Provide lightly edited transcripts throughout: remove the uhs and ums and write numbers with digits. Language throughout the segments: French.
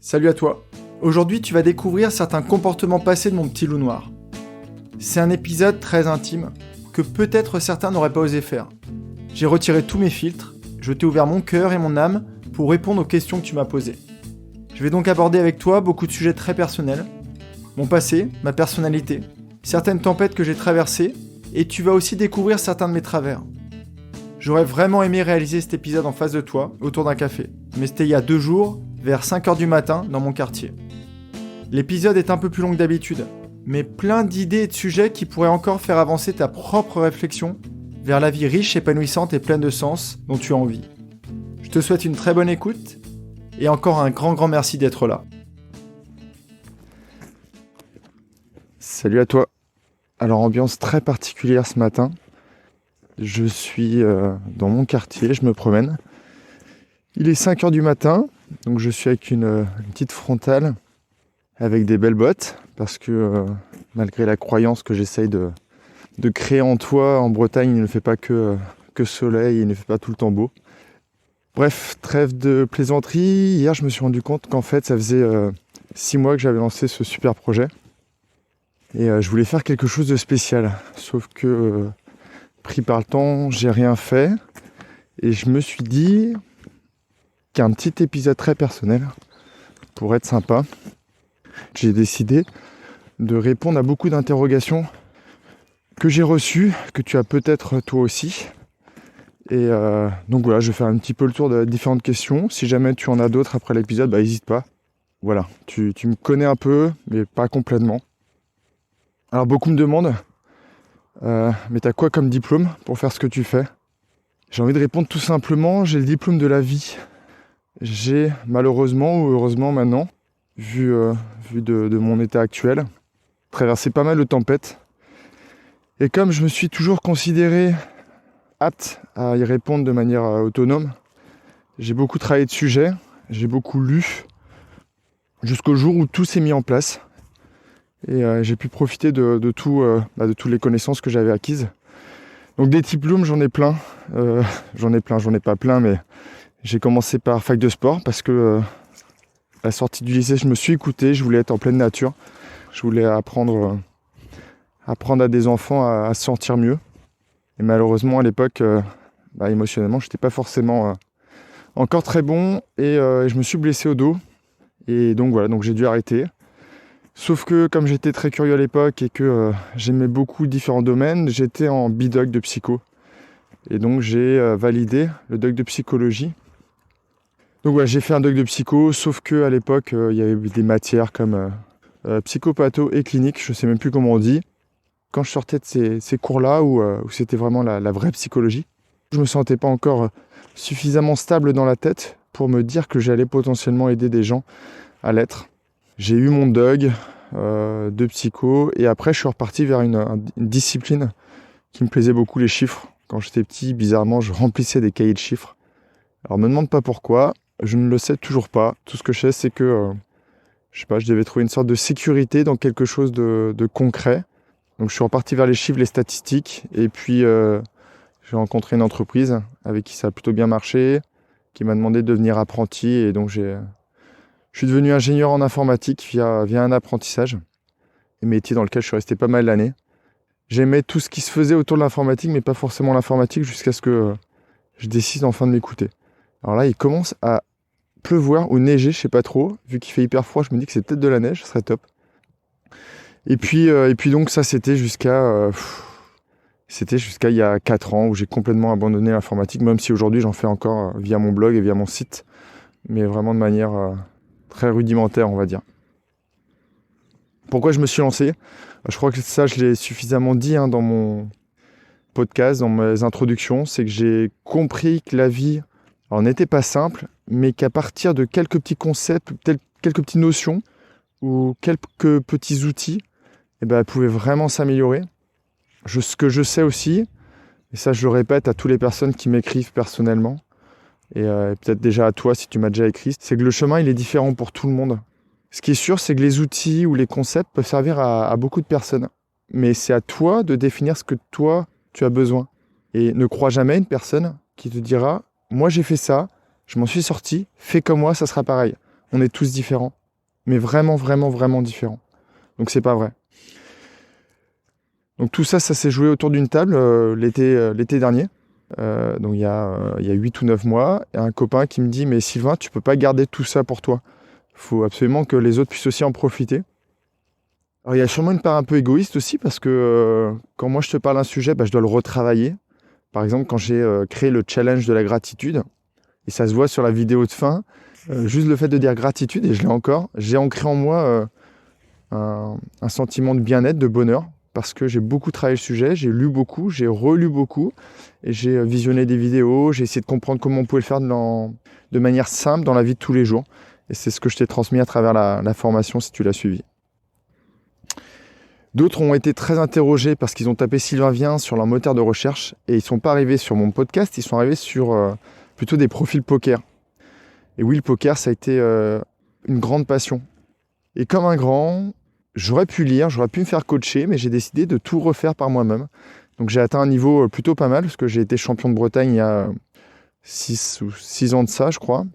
Salut à toi. Aujourd'hui, tu vas découvrir certains comportements passés de mon petit loup noir. C'est un épisode très intime que peut-être certains n'auraient pas osé faire. J'ai retiré tous mes filtres, je t'ai ouvert mon cœur et mon âme pour répondre aux questions que tu m'as posées. Je vais donc aborder avec toi beaucoup de sujets très personnels, mon passé, ma personnalité, certaines tempêtes que j'ai traversées, et tu vas aussi découvrir certains de mes travers. J'aurais vraiment aimé réaliser cet épisode en face de toi, autour d'un café, mais c'était il y a 2 jours, vers 5h du matin, dans mon quartier. L'épisode est un peu plus long que d'habitude, mais plein d'idées et de sujets qui pourraient encore faire avancer ta propre réflexion vers la vie riche, épanouissante et pleine de sens dont tu as envie. Je te souhaite une très bonne écoute, et encore un grand merci d'être là. Salut à toi. Alors, ambiance très particulière ce matin. Je suis dans mon quartier, je me promène. Il est 5h du matin, donc je suis avec une petite frontale, avec des belles bottes, parce que malgré la croyance que j'essaye de créer en toi, en Bretagne, il ne fait pas que soleil, il ne fait pas tout le temps beau. Bref, trêve de plaisanterie. Hier, je me suis rendu compte qu'en fait, ça faisait 6 mois que j'avais lancé ce super projet. Et je voulais faire quelque chose de spécial. Sauf que, pris par le temps, j'ai rien fait. Et je me suis dit qu'un petit épisode très personnel pourrait être sympa. J'ai décidé de répondre à beaucoup d'interrogations que j'ai reçues, que tu as peut-être toi aussi. Et donc voilà, je vais faire un petit peu le tour de différentes questions. Si jamais tu en as d'autres après l'épisode, n'hésite pas. Voilà, tu me connais un peu, mais pas complètement. Alors beaucoup me demandent, mais t'as quoi comme diplôme pour faire ce que tu fais ? J'ai envie de répondre tout simplement, j'ai le diplôme de la vie. J'ai malheureusement ou heureusement maintenant, vu de mon état actuel, traversé pas mal de tempêtes. Et comme je me suis toujours considéré apte à y répondre de manière autonome, j'ai beaucoup travaillé de sujets, j'ai beaucoup lu, jusqu'au jour où tout s'est mis en place. Et j'ai pu profiter de toutes les connaissances que j'avais acquises. Donc des diplômes, j'en ai plein. J'en ai pas plein, mais j'ai commencé par fac de sport parce que à la sortie du lycée, je me suis écouté, je voulais être en pleine nature. Je voulais apprendre à des enfants à se sentir mieux. Et malheureusement, à l'époque, émotionnellement, j'étais pas forcément encore très bon. Et je me suis blessé au dos. Et donc voilà, donc j'ai dû arrêter. Sauf que comme j'étais très curieux à l'époque et que j'aimais beaucoup différents domaines, j'étais en bidoc de psycho. Et donc j'ai validé le doc de psychologie. Donc voilà, j'ai fait un doc de psycho, sauf que à l'époque, il y avait des matières comme psychopatho et clinique, je sais même plus comment on dit. Quand je sortais de ces cours-là, où c'était vraiment la vraie psychologie, je me sentais pas encore suffisamment stable dans la tête pour me dire que j'allais potentiellement aider des gens à l'être. J'ai eu mon DUG de psycho et après je suis reparti vers une discipline qui me plaisait beaucoup, les chiffres. Quand j'étais petit, bizarrement, je remplissais des cahiers de chiffres. Alors me demande pas pourquoi, je ne le sais toujours pas. Tout ce que je sais, c'est que je devais trouver une sorte de sécurité dans quelque chose de concret. Donc je suis reparti vers les chiffres, les statistiques, et puis j'ai rencontré une entreprise avec qui ça a plutôt bien marché, qui m'a demandé de devenir apprenti, et donc je suis devenu ingénieur en informatique via un apprentissage, un métier dans lequel je suis resté pas mal d'années. J'aimais tout ce qui se faisait autour de l'informatique, mais pas forcément l'informatique, jusqu'à ce que je décide enfin de m'écouter. Alors là, il commence à pleuvoir ou neiger, je sais pas trop. Vu qu'il fait hyper froid, je me dis que c'est peut-être de la neige, ce serait top. Et puis donc ça, c'était jusqu'à il y a 4 ans, où j'ai complètement abandonné l'informatique, même si aujourd'hui j'en fais encore via mon blog et via mon site, mais vraiment de manière très rudimentaire, on va dire. Pourquoi je me suis lancé ? Je crois que ça, je l'ai suffisamment dit dans mon podcast, dans mes introductions, c'est que j'ai compris que la vie n'était pas simple, mais qu'à partir de quelques petits concepts, quelques petites notions ou quelques petits outils, elle pouvait vraiment s'améliorer. Ce que je sais aussi, et ça je le répète à toutes les personnes qui m'écrivent personnellement, et peut-être déjà à toi si tu m'as déjà écrit, c'est que le chemin il est différent pour tout le monde. Ce qui est sûr, c'est que les outils ou les concepts peuvent servir à beaucoup de personnes. Mais c'est à toi de définir ce que toi, tu as besoin. Et ne crois jamais à une personne qui te dira « Moi, j'ai fait ça, je m'en suis sorti, fais comme moi, ça sera pareil. » On est tous différents. Mais vraiment, vraiment, vraiment différents. Donc c'est pas vrai. Donc tout ça, ça s'est joué autour d'une table l'été dernier. Donc il y a 8 ou 9 mois. Et un copain qui me dit « Mais Sylvain, tu peux pas garder tout ça pour toi. Il faut absolument que les autres puissent aussi en profiter. » Alors il y a sûrement une part un peu égoïste aussi parce que quand moi je te parle d'un sujet, je dois le retravailler. Par exemple, quand j'ai créé le challenge de la gratitude, et ça se voit sur la vidéo de fin, juste le fait de dire gratitude, et je l'ai encore, j'ai ancré en moi un sentiment de bien-être, de bonheur, parce que j'ai beaucoup travaillé le sujet, j'ai lu beaucoup, j'ai relu beaucoup, et j'ai visionné des vidéos, j'ai essayé de comprendre comment on pouvait le faire de manière simple dans la vie de tous les jours. Et c'est ce que je t'ai transmis à travers la formation si tu l'as suivi. D'autres ont été très interrogés parce qu'ils ont tapé Sylvain Vien sur leur moteur de recherche et ils ne sont pas arrivés sur mon podcast, ils sont arrivés sur plutôt des profils poker. Et oui, le poker, ça a été une grande passion. Et comme un grand, j'aurais pu lire, j'aurais pu me faire coacher, mais j'ai décidé de tout refaire par moi-même. Donc j'ai atteint un niveau plutôt pas mal parce que j'ai été champion de Bretagne il y a 6 ans de ça, je crois.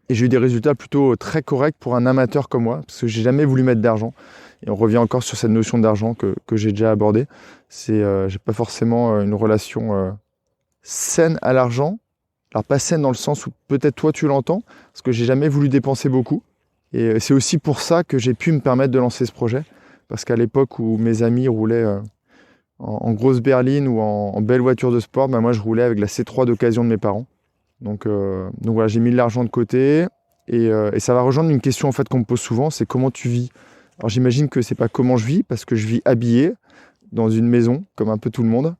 Et j'ai eu des résultats plutôt très corrects pour un amateur comme moi, parce que j'ai jamais voulu mettre d'argent. Et on revient encore sur cette notion d'argent que j'ai déjà abordée. J'ai pas forcément une relation saine à l'argent. Alors pas saine dans le sens où peut-être toi tu l'entends, parce que j'ai jamais voulu dépenser beaucoup. Et c'est aussi pour ça que j'ai pu me permettre de lancer ce projet. Parce qu'à l'époque où mes amis roulaient en grosse berline ou en belle voiture de sport, moi je roulais avec la C3 d'occasion de mes parents. Donc voilà, j'ai mis de l'argent de côté et ça va rejoindre une question en fait qu'on me pose souvent, c'est comment tu vis. Alors j'imagine que c'est pas comment je vis parce que je vis habillé dans une maison comme un peu tout le monde.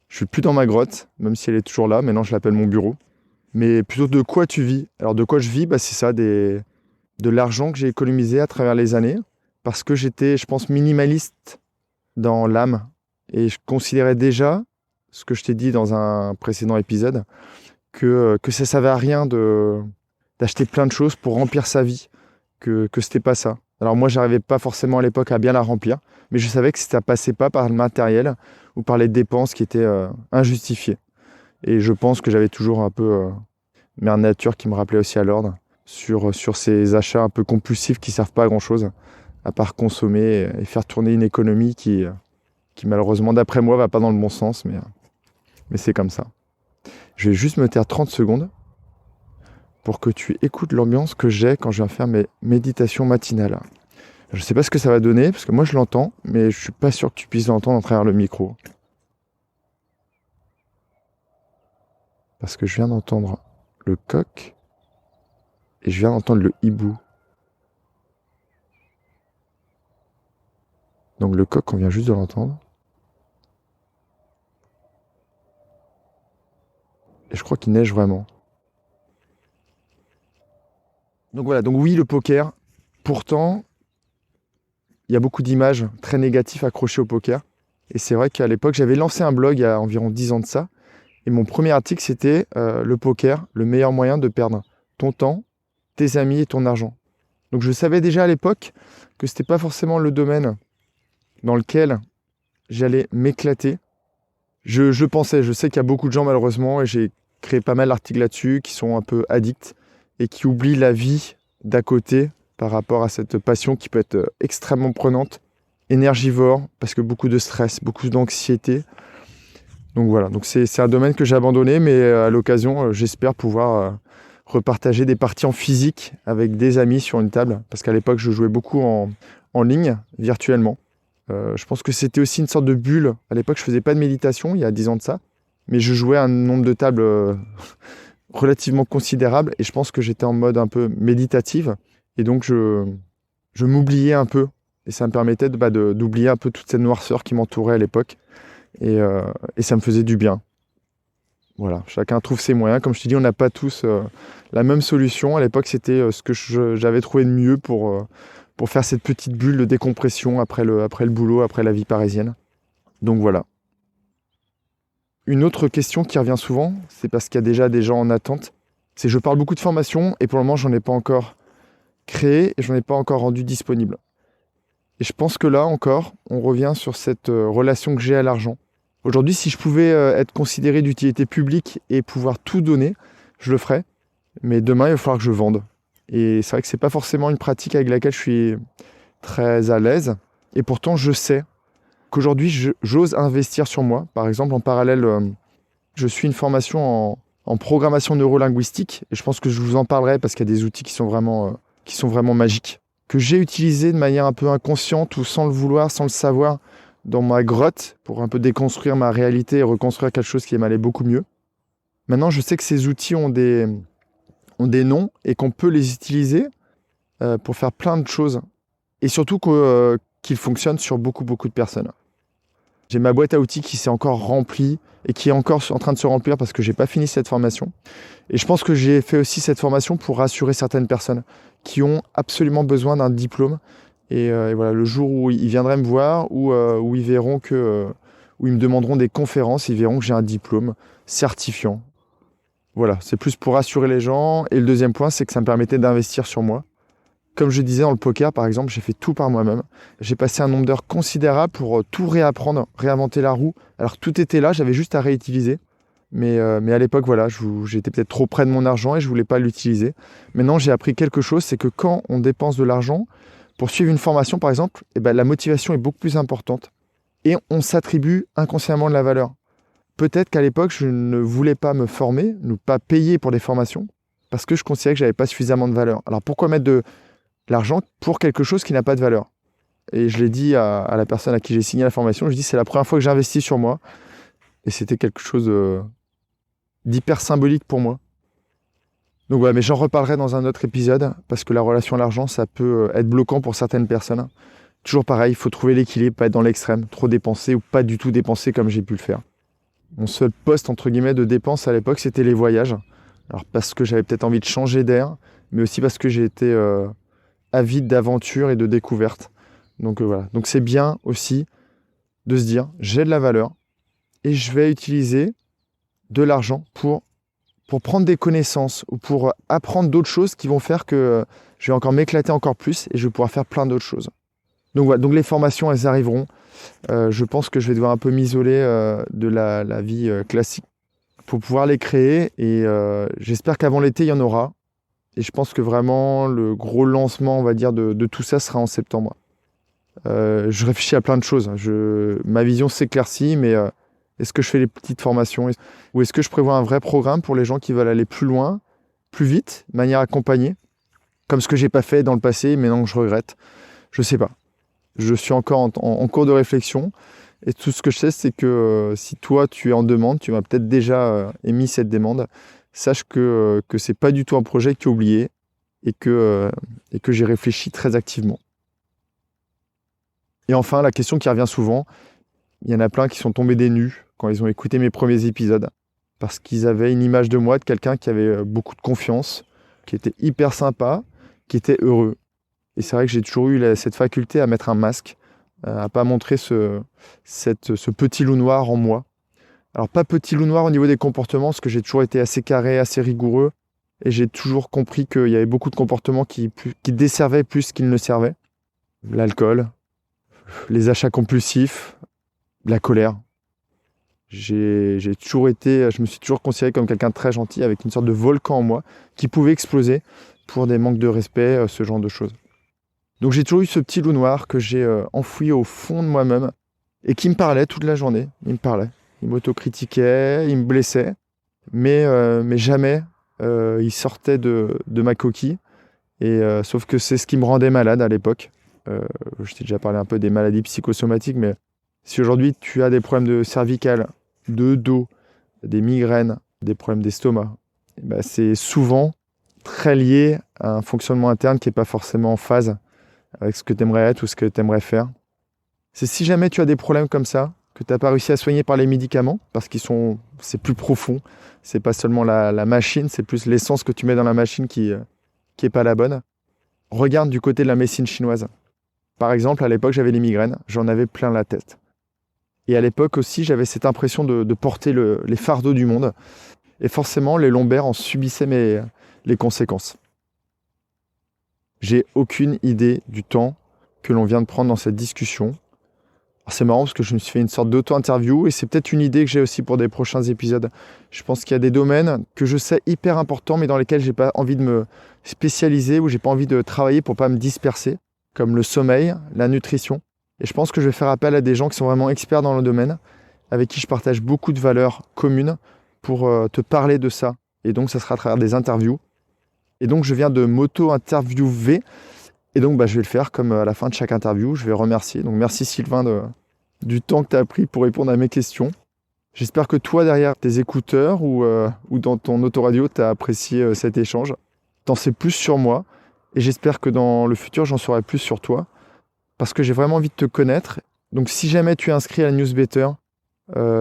Je suis plus dans ma grotte, même si elle est toujours là. Maintenant je l'appelle mon bureau. Mais plutôt de quoi tu vis. Alors de quoi je vis, c'est ça, de l'argent que j'ai économisé à travers les années parce que j'étais, je pense, minimaliste dans l'âme et je considérais déjà ce que je t'ai dit dans un précédent épisode. Que ça servait à rien d'acheter plein de choses pour remplir sa vie, que c'était pas ça. Alors moi, j'arrivais pas forcément à l'époque à bien la remplir, mais je savais que ça passait pas par le matériel ou par les dépenses qui étaient injustifiées. Et je pense que j'avais toujours un peu mère nature qui me rappelait aussi à l'ordre sur ces achats un peu compulsifs qui servent pas à grand-chose, à part consommer et faire tourner une économie qui malheureusement, d'après moi, va pas dans le bon sens, mais c'est comme ça. Je vais juste me taire 30 secondes pour que tu écoutes l'ambiance que j'ai quand je viens faire mes méditations matinales. Je ne sais pas ce que ça va donner, parce que moi je l'entends, mais je ne suis pas sûr que tu puisses l'entendre à travers le micro. Parce que je viens d'entendre le coq et je viens d'entendre le hibou. Donc le coq, on vient juste de l'entendre. Et je crois qu'il neige vraiment. Donc voilà, donc oui, le poker. Pourtant, il y a beaucoup d'images très négatives accrochées au poker. Et c'est vrai qu'à l'époque, j'avais lancé un blog il y a environ 10 ans de ça. Et mon premier article, c'était le poker, le meilleur moyen de perdre ton temps, tes amis et ton argent. Donc je savais déjà à l'époque que c'était pas forcément le domaine dans lequel j'allais m'éclater. Je pensais, je sais qu'il y a beaucoup de gens malheureusement, et j'ai créé pas mal d'articles là-dessus, qui sont un peu addicts et qui oublient la vie d'à côté par rapport à cette passion qui peut être extrêmement prenante, énergivore, parce que beaucoup de stress, beaucoup d'anxiété. Donc voilà, donc c'est un domaine que j'ai abandonné, mais à l'occasion, j'espère pouvoir repartager des parties en physique avec des amis sur une table, parce qu'à l'époque, je jouais beaucoup en ligne, virtuellement. Je pense que c'était aussi une sorte de bulle. À l'époque, je faisais pas de méditation, il y a 10 ans de ça, mais je jouais à un nombre de tables relativement considérable, et je pense que j'étais en mode un peu méditative, et donc je m'oubliais un peu, et ça me permettait d'oublier un peu toute cette noirceur qui m'entourait à l'époque, et ça me faisait du bien. Voilà, chacun trouve ses moyens. Comme je te dis, on n'a pas tous la même solution. À l'époque, c'était ce que j'avais trouvé de mieux pour faire cette petite bulle de décompression après le boulot, après la vie parisienne. Donc voilà. Une autre question qui revient souvent, c'est parce qu'il y a déjà des gens en attente, c'est je parle beaucoup de formation et pour le moment, j'en ai pas encore créé et j'en ai pas encore rendu disponible. Et je pense que là encore, on revient sur cette relation que j'ai à l'argent. Aujourd'hui, si je pouvais être considéré d'utilité publique et pouvoir tout donner, je le ferais. Mais demain, il va falloir que je vende. Et c'est vrai que c'est pas forcément une pratique avec laquelle je suis très à l'aise. Et pourtant, je sais qu'aujourd'hui, j'ose investir sur moi. Par exemple, en parallèle, je suis une formation en programmation neurolinguistique. Et je pense que je vous en parlerai parce qu'il y a des outils qui sont vraiment magiques, que j'ai utilisés de manière un peu inconsciente ou sans le vouloir, sans le savoir, dans ma grotte pour un peu déconstruire ma réalité et reconstruire quelque chose qui m'allait beaucoup mieux. Maintenant, je sais que ces outils ont des noms et qu'on peut les utiliser pour faire plein de choses. Et surtout qu'ils fonctionnent sur beaucoup, beaucoup de personnes. J'ai ma boîte à outils qui s'est encore remplie et qui est encore en train de se remplir parce que j'ai pas fini cette formation. Et je pense que j'ai fait aussi cette formation pour rassurer certaines personnes qui ont absolument besoin d'un diplôme. Et voilà, le jour où ils viendraient me voir, où ils verront où ils me demanderont des conférences, ils verront que j'ai un diplôme certifiant. Voilà, c'est plus pour rassurer les gens. Et le deuxième point, c'est que ça me permettait d'investir sur moi. Comme je disais dans le poker, par exemple, j'ai fait tout par moi-même. J'ai passé un nombre d'heures considérable pour tout réapprendre, réinventer la roue. Alors tout était là, j'avais juste à réutiliser. Mais à l'époque, voilà, j'étais peut-être trop près de mon argent et je voulais pas l'utiliser. Maintenant, j'ai appris quelque chose, c'est que quand on dépense de l'argent, pour suivre une formation, par exemple, la motivation est beaucoup plus importante. Et on s'attribue inconsciemment de la valeur. Peut-être qu'à l'époque, je ne voulais pas me former, ne pas payer pour des formations, parce que je considérais que je n'avais pas suffisamment de valeur. Alors pourquoi mettre de l'argent pour quelque chose qui n'a pas de valeur? Et je l'ai dit à la personne à qui j'ai signé la formation, je dis c'est la première fois que j'investis sur moi. Et c'était quelque chose d'hyper symbolique pour moi. Donc voilà, mais j'en reparlerai dans un autre épisode, parce que la relation à l'argent, ça peut être bloquant pour certaines personnes. Toujours pareil, il faut trouver l'équilibre, pas être dans l'extrême, trop dépenser ou pas du tout dépenser comme j'ai pu le faire. Mon seul poste, entre guillemets, de dépense à l'époque, c'était les voyages. Alors parce que j'avais peut-être envie de changer d'air, mais aussi parce que j'ai été avide d'aventure et de découverte. Donc voilà. Donc c'est bien aussi de se dire, j'ai de la valeur et je vais utiliser de l'argent pour prendre des connaissances ou pour apprendre d'autres choses qui vont faire que je vais encore m'éclater encore plus et je vais pouvoir faire plein d'autres choses. Donc voilà, donc les formations, elles arriveront. Je pense que je vais devoir un peu m'isoler de la vie classique pour pouvoir les créer. Et j'espère qu'avant l'été, il y en aura. Et je pense que vraiment, le gros lancement, on va dire, de tout ça sera en septembre. Je réfléchis à plein de choses. Ma vision s'éclaircit, mais est-ce que je fais les petites formations ou est-ce que je prévois un vrai programme pour les gens qui veulent aller plus loin, plus vite, de manière accompagnée, comme ce que j'ai pas fait dans le passé, mais non, que je regrette. Je sais pas. Je suis encore en cours de réflexion. Et tout ce que je sais, c'est que si toi, tu es en demande, tu m'as peut-être déjà émis cette demande, sache que c'est pas du tout un projet que tu as oublié et que j'y réfléchis très activement. Et enfin, la question qui revient souvent, il y en a plein qui sont tombés des nues quand ils ont écouté mes premiers épisodes, parce qu'ils avaient une image de moi, de quelqu'un qui avait beaucoup de confiance, qui était hyper sympa, qui était heureux. Et c'est vrai que j'ai toujours eu cette faculté à mettre un masque, à pas montrer ce petit loup noir en moi. Alors pas petit loup noir au niveau des comportements, parce que j'ai toujours été assez carré, assez rigoureux, et j'ai toujours compris qu'il y avait beaucoup de comportements qui desservaient plus qu'ils ne servaient. L'alcool, les achats compulsifs, la colère. Je me suis toujours considéré comme quelqu'un de très gentil, avec une sorte de volcan en moi, qui pouvait exploser pour des manques de respect, ce genre de choses. Donc j'ai toujours eu ce petit loup noir que j'ai enfoui au fond de moi-même et qui me parlait toute la journée. Il me parlait. Il m'autocritiquait, il me blessait, mais jamais il sortait de ma coquille. Et sauf que c'est ce qui me rendait malade à l'époque. Je t'ai déjà parlé un peu des maladies psychosomatiques, mais si aujourd'hui tu as des problèmes de cervicales, de dos, des migraines, des problèmes d'estomac, c'est souvent très lié à un fonctionnement interne qui n'est pas forcément en phase avec ce que tu aimerais être ou ce que tu aimerais faire. C'est si jamais tu as des problèmes comme ça, que tu n'as pas réussi à soigner par les médicaments, parce c'est plus profond, c'est pas seulement la machine, c'est plus l'essence que tu mets dans la machine qui est pas la bonne. Regarde du côté de la médecine chinoise. Par exemple, à l'époque, j'avais les migraines, j'en avais plein la tête. Et à l'époque aussi, j'avais cette impression de porter les fardeaux du monde. Et forcément, les lombaires en subissaient les conséquences. J'ai aucune idée du temps que l'on vient de prendre dans cette discussion. Alors, c'est marrant parce que je me suis fait une sorte d'auto-interview et c'est peut-être une idée que j'ai aussi pour des prochains épisodes. Je pense qu'il y a des domaines que je sais hyper importants mais dans lesquels j'ai pas envie de me spécialiser ou j'ai pas envie de travailler pour pas me disperser, comme le sommeil, la nutrition. Et je pense que je vais faire appel à des gens qui sont vraiment experts dans le domaine, avec qui je partage beaucoup de valeurs communes pour te parler de ça. Et donc ça sera à travers des interviews. Et donc je viens de m'auto-interviewer. Et donc je vais le faire comme à la fin de chaque interview. Je vais remercier. Donc merci Sylvain du temps que tu as pris pour répondre à mes questions. J'espère que toi, derrière tes écouteurs ou dans ton autoradio, tu as apprécié cet échange. T'en sais plus sur moi. Et j'espère que dans le futur, j'en saurai plus sur toi. Parce que j'ai vraiment envie de te connaître. Donc si jamais tu es inscrit à la newsletter,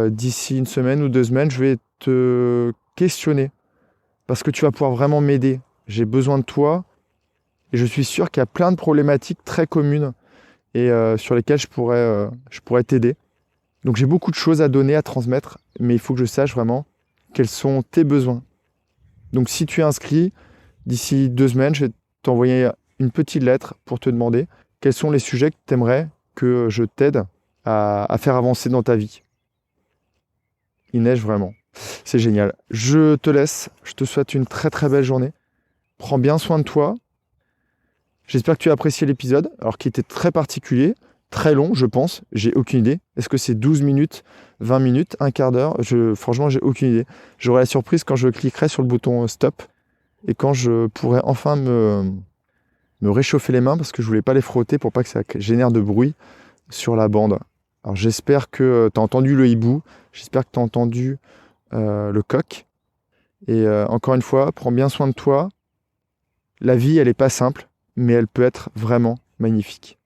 d'ici une semaine ou 2 semaines, je vais te questionner. Parce que tu vas pouvoir vraiment m'aider. J'ai besoin de toi. Et je suis sûr qu'il y a plein de problématiques très communes et sur lesquelles je pourrais t'aider. Donc j'ai beaucoup de choses à donner, à transmettre, mais il faut que je sache vraiment quels sont tes besoins. Donc si tu es inscrit, d'ici 2 semaines, je vais t'envoyer une petite lettre pour te demander quels sont les sujets que tu aimerais que je t'aide à faire avancer dans ta vie. Il neige vraiment. C'est génial. Je te laisse. Je te souhaite une très très belle journée. Prends bien soin de toi. J'espère que tu as apprécié l'épisode, alors qui était très particulier, très long, je pense. J'ai aucune idée. Est-ce que c'est 12 minutes, 20 minutes, un quart d'heure? Franchement, j'ai aucune idée. J'aurai la surprise quand je cliquerai sur le bouton stop et quand je pourrai enfin me réchauffer les mains parce que je voulais pas les frotter pour pas que ça génère de bruit sur la bande. Alors j'espère que tu as entendu le hibou, j'espère que tu as entendu le coq. Et encore une fois, prends bien soin de toi. La vie, elle n'est pas simple, mais elle peut être vraiment magnifique.